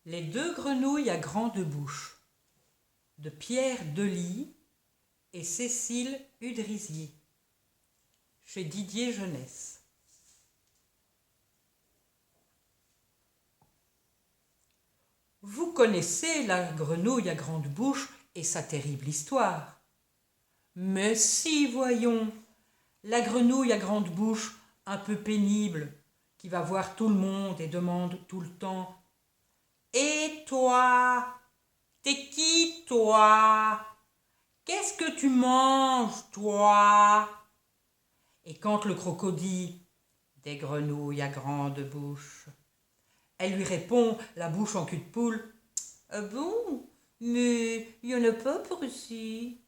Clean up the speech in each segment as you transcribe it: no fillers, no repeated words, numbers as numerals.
Les deux grenouilles à grande bouche de Pierre Delis et Cécile Udrisier chez Didier Jeunesse. Vous connaissez la grenouille à grande bouche et sa terrible histoire. Mais si, voyons, la grenouille à grande bouche un peu pénible qui va voir tout le monde et demande tout le temps « Et toi, t'es qui toi? Qu'est-ce que tu manges toi ?» Et quand le crocodile « Des grenouilles à grande bouche », elle lui répond, la bouche en cul de poule « Ah bon, mais il n'y en a pas par ici. »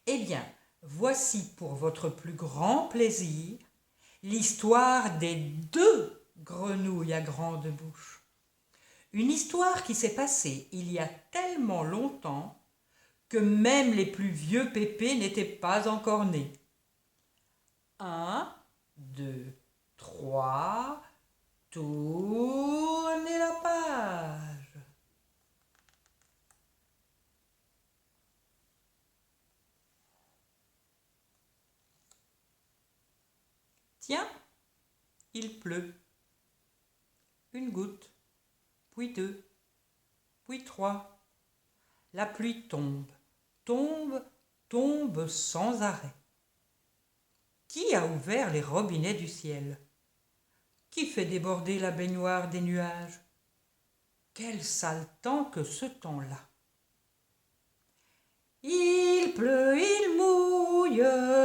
Eh bien, voici pour votre plus grand plaisir l'histoire des deux grenouilles à grande bouche. Une histoire qui s'est passée il y a tellement longtemps que même les plus vieux pépés n'étaient pas encore nés. 1, 2, 3, tournez la page. Tiens, il pleut. Une goutte, puis 2, puis 3. La pluie tombe, tombe, tombe sans arrêt. Qui a ouvert les robinets du ciel? Qui fait déborder la baignoire des nuages? Quel sale temps que ce temps-là! Il pleut, il mouille,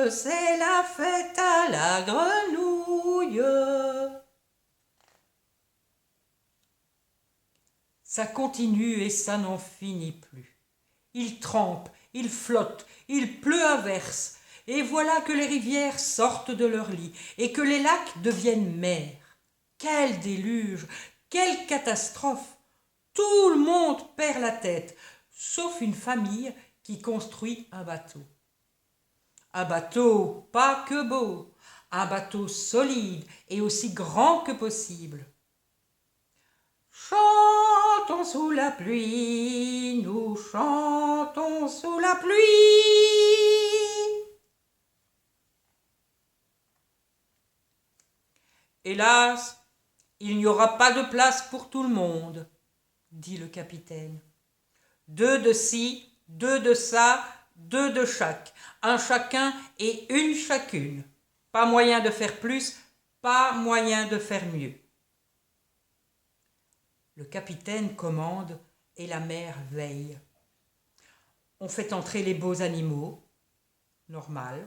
c'est la fête à la grenouille. Ça continue et ça n'en finit plus. Il trempe, il flotte, il pleut à verse, et voilà que les rivières sortent de leur lit et que les lacs deviennent mers. Quel déluge, quelle catastrophe! Tout le monde perd la tête, sauf une famille qui construit un bateau. Un bateau pas que beau, un bateau solide et aussi grand que possible. Chantons sous la pluie, nous chantons sous la pluie. Hélas, il n'y aura pas de place pour tout le monde, dit le capitaine. 2 de ci, 2 de ça, 2 de chaque, un chacun et une chacune. Pas moyen de faire plus, pas moyen de faire mieux. Le capitaine commande et la mère veille. On fait entrer les beaux animaux, normal.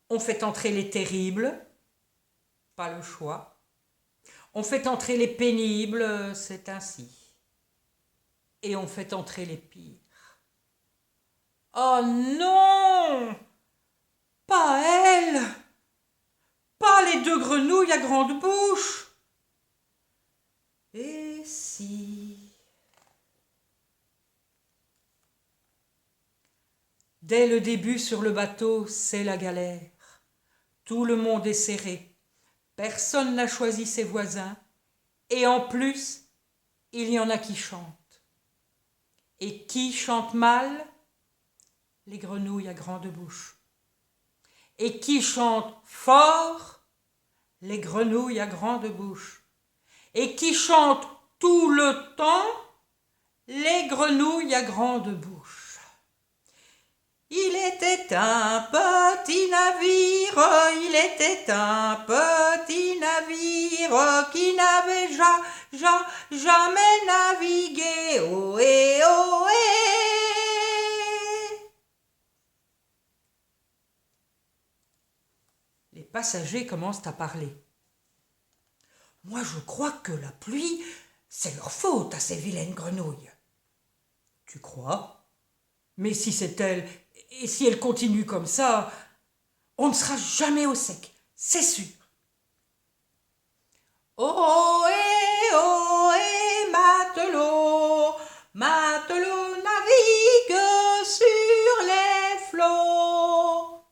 On fait entrer les terribles, pas le choix. On fait entrer les pénibles, c'est ainsi. Et on fait entrer les pires. Oh non! Pas elle! Pas les deux grenouilles à grande bouche! Et si... Dès le début sur le bateau, c'est la galère. Tout le monde est serré. Personne n'a choisi ses voisins. Et en plus, il y en a qui chantent. Et qui chante mal? Les grenouilles à grande bouche. Et qui chante fort? Les grenouilles à grande bouche. Et qui chante tout le temps? Les grenouilles à grande bouche. Il était un petit navire, il était un petit navire qui n'avait jamais navigué. Ohé, ohé. Les passagers commencent à parler. Moi, je crois que la pluie, c'est leur faute à ces vilaines grenouilles. Tu crois? Mais si c'est elle, et si elle continue comme ça, on ne sera jamais au sec, c'est sûr. Ohé, matelot, matelot navigue sur les flots.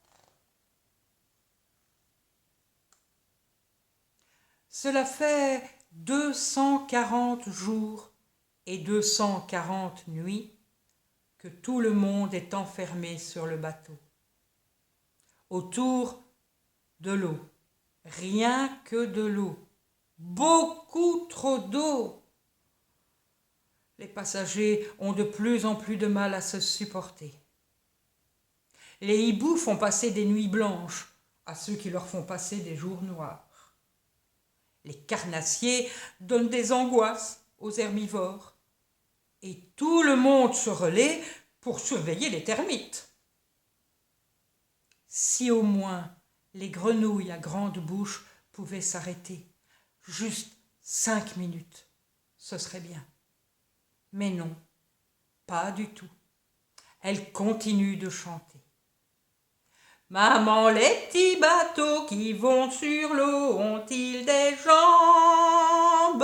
Cela fait 240 jours et 240 nuits que tout le monde est enfermé sur le bateau. Autour de l'eau, rien que de l'eau, beaucoup trop d'eau. Les passagers ont de plus en plus de mal à se supporter. Les hiboux font passer des nuits blanches à ceux qui leur font passer des jours noirs. Les carnassiers donnent des angoisses aux herbivores. Et tout le monde se relaie pour surveiller les termites. Si au moins les grenouilles à grande bouche pouvaient s'arrêter, juste 5 minutes, ce serait bien. Mais non, pas du tout. Elles continuent de chanter. Maman, les petits bateaux qui vont sur l'eau ont-ils des jambes?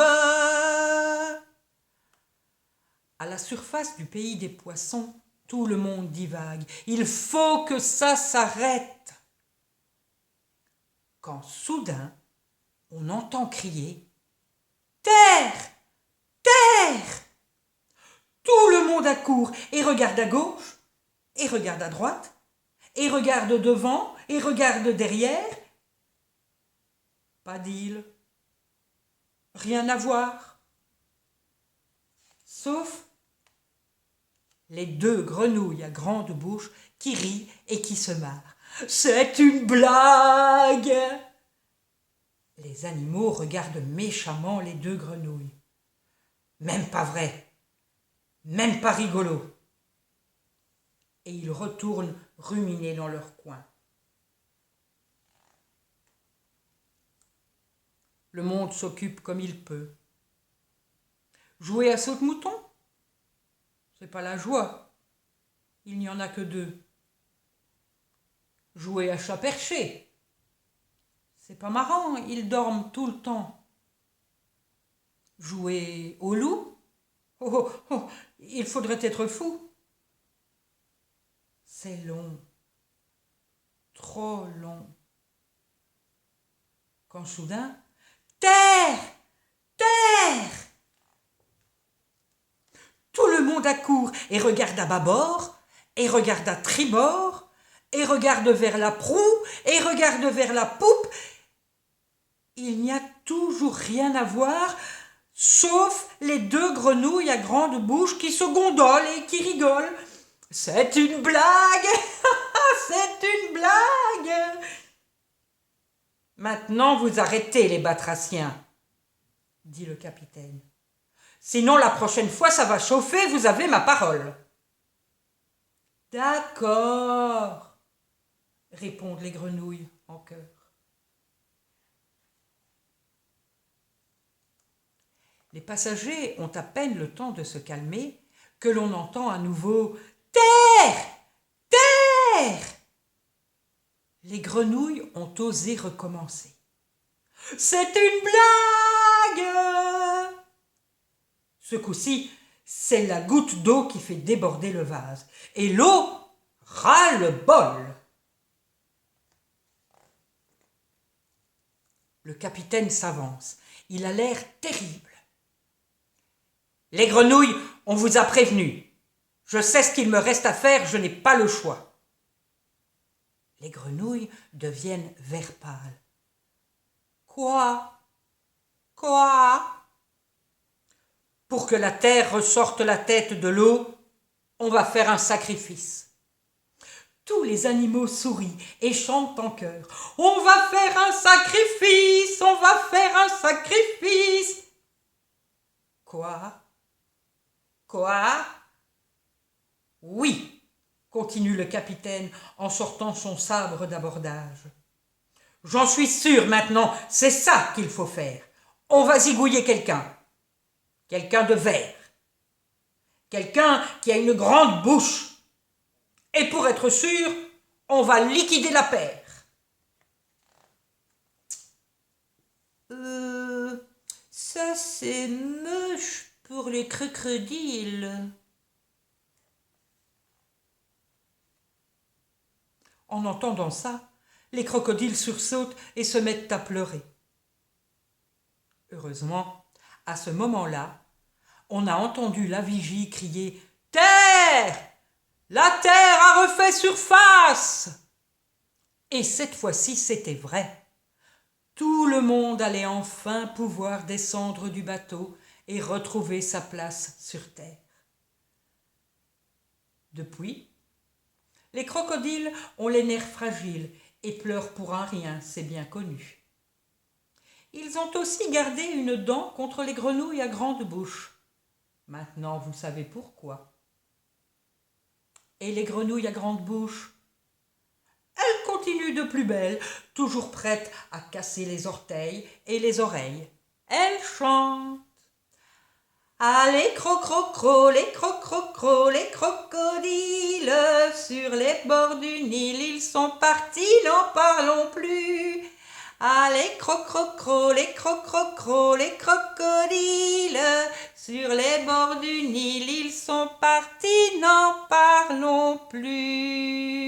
À la surface du pays des poissons, tout le monde divague. Il faut que ça s'arrête. Quand soudain, on entend crier « Terre! Terre !» Tout le monde accourt et regarde à gauche, et regarde à droite, et regarde devant, et regarde derrière. Pas d'île, rien à voir. Sauf les 2 grenouilles à grande bouche qui rient et qui se marrent. « C'est une blague !» Les animaux regardent méchamment les 2 grenouilles. Même pas vrai, même pas rigolo. Et ils retournent ruminer dans leur coin. Le monde s'occupe comme il peut. Jouer à saute-mouton? C'est pas la joie. Il n'y en a que 2. Jouer à chat perché? C'est pas marrant, ils dorment tout le temps. Jouer au loup? Oh, oh, oh, il faudrait être fou. C'est long, trop long. Quand soudain, terre! Terre! Tout le monde accourt et regarde à bâbord, et regarde à tribord, et regarde vers la proue, et regarde vers la poupe. Il n'y a toujours rien à voir, sauf les 2 grenouilles à grande bouche qui se gondolent et qui rigolent. C'est une blague! C'est une blague! Maintenant, vous arrêtez les batraciens, dit le capitaine. Sinon, la prochaine fois, ça va chauffer, vous avez ma parole. D'accord, répondent les grenouilles en chœur. Les passagers ont à peine le temps de se calmer que l'on entend à nouveau « Terre! Terre !» Les grenouilles ont osé recommencer. « C'est une blague !» Ce coup-ci, c'est la goutte d'eau qui fait déborder le vase. Et l'eau ras-le-bol. Le capitaine s'avance. Il a l'air terrible. Les grenouilles, on vous a prévenu. Je sais ce qu'il me reste à faire, je n'ai pas le choix. Les grenouilles deviennent vert pâle. Quoi? Quoi? Pour que la terre ressorte la tête de l'eau, on va faire un sacrifice. Tous les animaux sourient et chantent en chœur. On va faire un sacrifice, on va faire un sacrifice. Quoi? Quoi? Oui, continue le capitaine en sortant son sabre d'abordage. J'en suis sûr maintenant, c'est ça qu'il faut faire. On va zigouiller quelqu'un. Quelqu'un de vert. Quelqu'un qui a une grande bouche. Et pour être sûr, on va liquider la paire. Ça c'est moche pour les crocodiles. En entendant ça, les crocodiles sursautent et se mettent à pleurer. Heureusement, À ce moment-là, on a entendu la vigie crier « Terre! La terre a refait surface !» Et cette fois-ci, c'était vrai. Tout le monde allait enfin pouvoir descendre du bateau et retrouver sa place sur terre. Depuis, les crocodiles ont les nerfs fragiles et pleurent pour un rien, c'est bien connu. Ils ont aussi gardé une dent contre les grenouilles à grande bouche. Maintenant, vous savez pourquoi. Et les grenouilles à grande bouche? Elles continuent de plus belle, toujours prêtes à casser les orteils et les oreilles. Elles chantent. Ah, les crocrocros, les crocrocros, les crocodiles, sur les bords du Nil, ils sont partis, n'en parlons plus. Ah, les crocrocros, les crocrocros, les crocodiles, sur les bords du Nil, ils sont partis, n'en parlons plus.